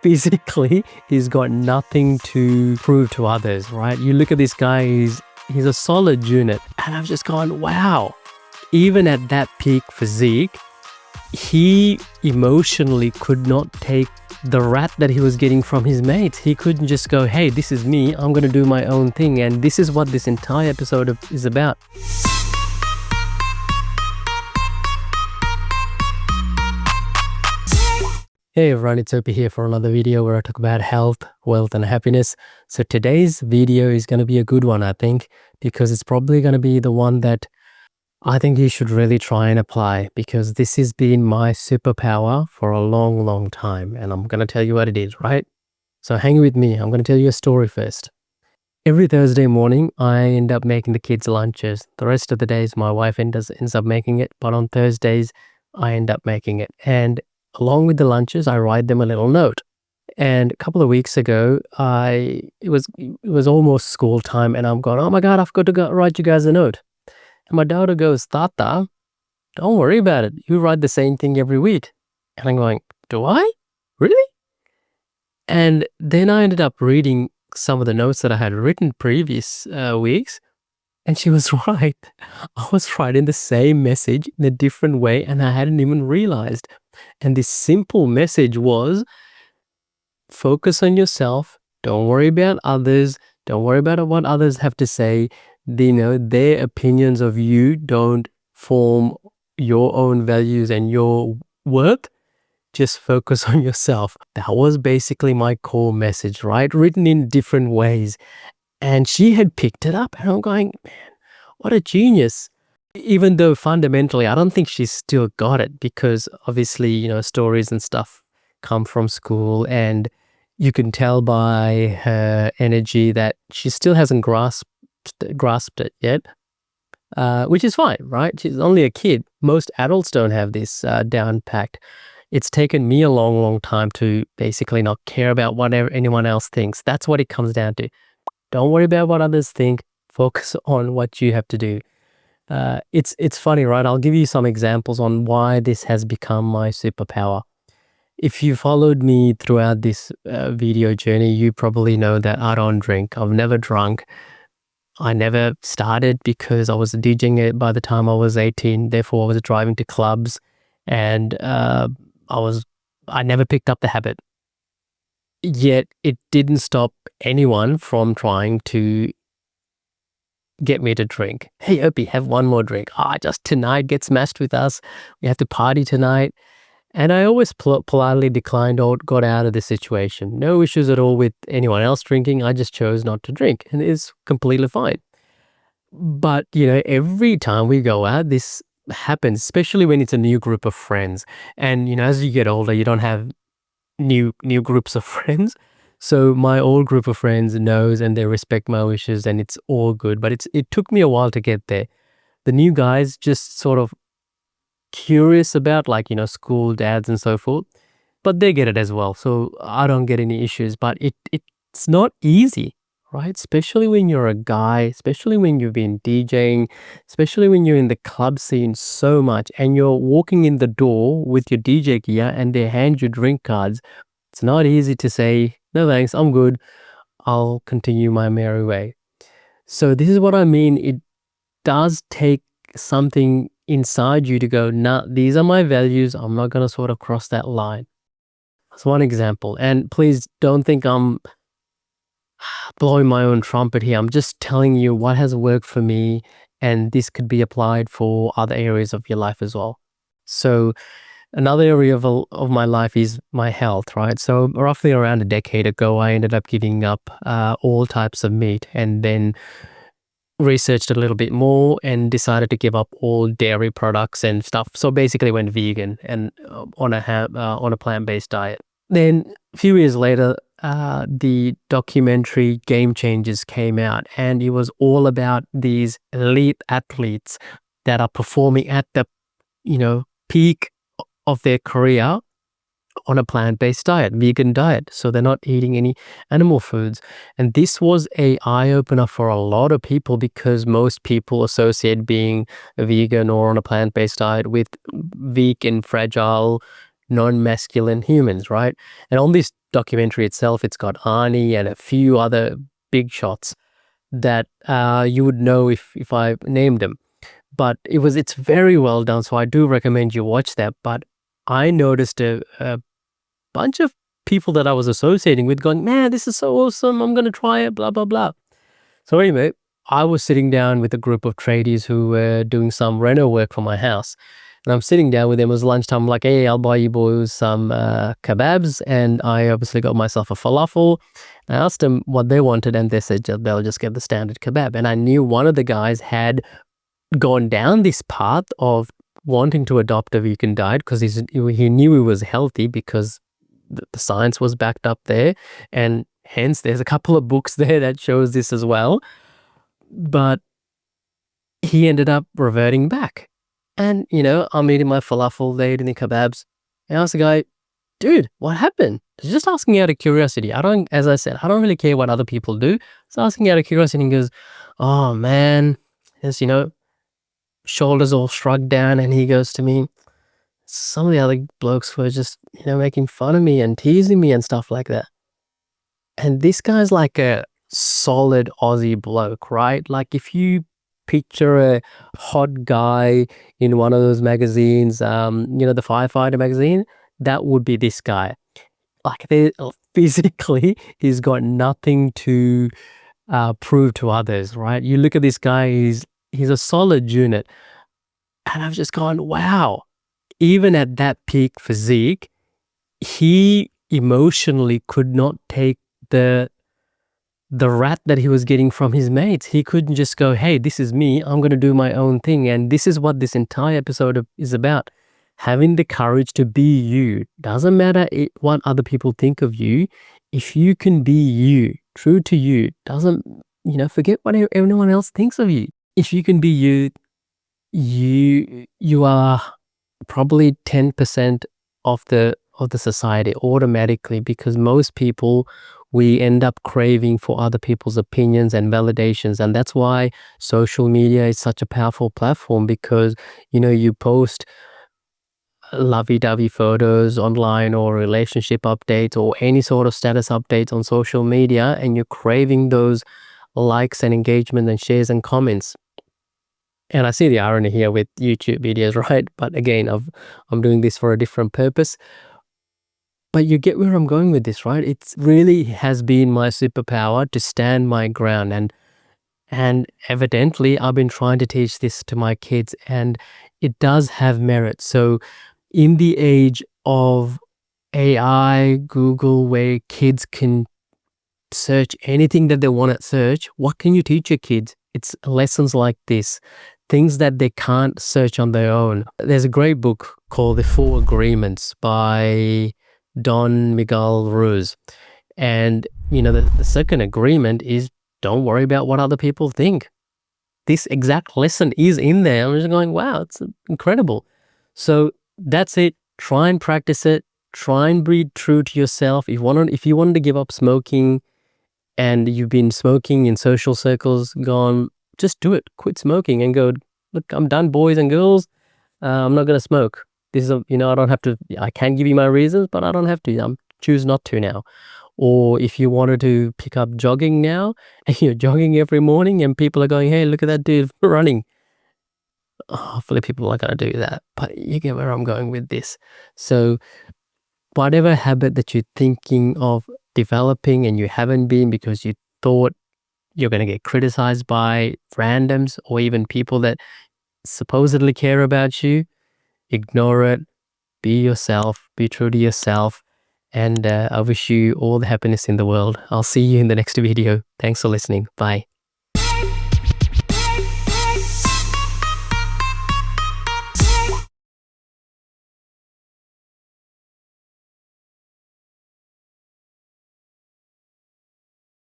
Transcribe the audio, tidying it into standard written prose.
physically, he's got nothing to prove to others, right? You look at this guy, he's a solid unit. And I've just gone, wow. Even at that peak physique, he emotionally could not take the rat that he was getting from his mates. He couldn't just go, hey, this is me, I'm going to do my own thing. And this is what this entire episode is about. Hey everyone, it's Opie here for another video where I talk about health, wealth and happiness. So today's video is going to be a good one, I think, because it's probably going to be the one that I think you should really try and apply, because this has been my superpower for a long, long time. And I'm going to tell you what it is, right? So hang with me. I'm going to tell you a story first. Every Thursday morning, I end up making the kids' lunches. The rest of the days, my wife ends up making it. But on Thursdays, I end up making it. And along with the lunches, I write them a little note. And a couple of weeks ago, it was almost school time, and I'm going, oh my God, I've got to write you guys a note. And my daughter goes, Tata, don't worry about it. You write the same thing every week. And I'm going, do I? Really? And then I ended up reading some of the notes that I had written previous weeks. And she was right. I was writing the same message in a different way, and I hadn't even realized. And this simple message was, focus on yourself. Don't worry about others. Don't worry about what others have to say. Their opinions of you don't form your own values and your worth. Just focus on yourself. That was basically my core message, right? Written in different ways. And she had picked it up, and I'm going, man, what a genius. Even though fundamentally, I don't think she's still got it, because obviously, stories and stuff come from school, and you can tell by her energy that she still hasn't grasped it yet, which is fine, right? She's only a kid. Most adults don't have this down packed. It's taken me a long, long time to basically not care about whatever anyone else thinks. That's what it comes down to. Don't worry about what others think. Focus on what you have to do. It's funny, right? I'll give you some examples on why this has become my superpower. If you followed me throughout this video journey, you probably know that I don't drink. I've never drunk. I never started because I was DJing it by the time I was 18. Therefore, I was driving to clubs, and I never picked up the habit. Yet it didn't stop anyone from trying to get me to drink. Hey, Opie, have one more drink. Just tonight, get smashed with us. We have to party tonight. And I always politely declined or got out of the situation. No issues at all with anyone else drinking. I just chose not to drink, and it's completely fine. But, every time we go out, this happens, especially when it's a new group of friends. And, as you get older, you don't have new groups of friends. So my old group of friends knows, and they respect my wishes, and it's all good. But it took me a while to get there. The new guys just sort of curious about, school dads and so forth, but they get it as well. So I don't get any issues, but it's not easy, right? Especially when you're a guy, especially when you've been DJing, especially when you're in the club scene so much, and you're walking in the door with your DJ gear and they hand you drink cards. It's not easy to say, no thanks, I'm good, I'll continue my merry way. So this is what I mean. It does take something inside you to go, nah, these are my values. I'm not going to sort of cross that line. That's one example. And please don't think I'm blowing my own trumpet here. I'm just telling you what has worked for me, and this could be applied for other areas of your life as well. So another area of my life is my health, right? So roughly around a decade ago, I ended up giving up all types of meat, and then researched a little bit more and decided to give up all dairy products and stuff. So basically went vegan and on a plant-based diet. Then a few years later, the documentary Game Changers came out, and it was all about these elite athletes that are performing at the, peak of their career on a plant-based diet, vegan diet. So they're not eating any animal foods. And this was a eye-opener for a lot of people, because most people associate being a vegan or on a plant-based diet with weak and fragile non-masculine humans, right? And on this documentary itself, it's got Arnie and a few other big shots that you would know if I named them. But it's very well done, so I do recommend you watch that. But I noticed a bunch of people that I was associating with going, man, this is so awesome, I'm gonna try it, blah blah blah. So anyway, I was sitting down with a group of tradies who were doing some reno work for my house. And I'm sitting down with them. It was lunchtime. I'm like, hey, I'll buy you boys some kebabs. And I obviously got myself a falafel. I asked them what they wanted, and they said they'll just get the standard kebab. And I knew one of the guys had gone down this path of wanting to adopt a vegan diet because he knew he was healthy because the science was backed up there. And hence, there's a couple of books there that shows this as well. But he ended up reverting back. And, I'm eating my falafel, they're eating the kebabs. And I asked the guy, dude, what happened? Just asking out of curiosity. As I said, I don't really care what other people do. Just asking out of curiosity. And he goes, oh man, his, shoulders all shrugged down. And he goes to me, some of the other blokes were just, making fun of me and teasing me and stuff like that. And this guy's like a solid Aussie bloke, right? Like if you picture a hot guy in one of those magazines, the firefighter magazine, that would be this guy. Like physically, he's got nothing to prove to others, right? You look at this guy, he's a solid unit. And I've just gone, wow, even at that peak physique, he emotionally could not take the rat that he was getting from his mates. He couldn't just go, hey, this is me, I'm going to do my own thing. And this is what this entire episode is about. Having the courage to be you. Doesn't matter what other people think of you. If you can be you, true to you, doesn't, forget what everyone else thinks of you. If you can be you, you are probably 10% of the society automatically, because most people, we end up craving for other people's opinions and validations. And that's why social media is such a powerful platform, because you post lovey-dovey photos online or relationship updates or any sort of status updates on social media, and you're craving those likes and engagement and shares and comments. And I see the irony here with YouTube videos, right? But again, I'm doing this for a different purpose. But you get where I'm going with this, right? It really has been my superpower to stand my ground. And evidently, I've been trying to teach this to my kids, and it does have merit. So in the age of AI, Google, where kids can search anything that they want to search, what can you teach your kids? It's lessons like this, things that they can't search on their own. There's a great book called The 4 Agreements by Don Miguel Ruiz. And, the second agreement is don't worry about what other people think. This exact lesson is in there. I'm just going, wow, it's incredible. So that's it. Try and practice it. Try and be true to yourself. If you wanted to give up smoking and you've been smoking in social circles, just do it. Quit smoking and go, look, I'm done, boys and girls. I'm not going to smoke. This is, I don't have to, I can give you my reasons, but I don't have to. Choose not to now. Or if you wanted to pick up jogging now, and you're jogging every morning and people are going, hey, look at that dude running. Hopefully people are going to do that. But you get where I'm going with this. So whatever habit that you're thinking of developing and you haven't been because you thought you're going to get criticized by randoms or even people that supposedly care about you, ignore it. Be yourself. Be true to yourself. And I wish you all the happiness in the world. I'll see you in the next video. Thanks for listening. Bye.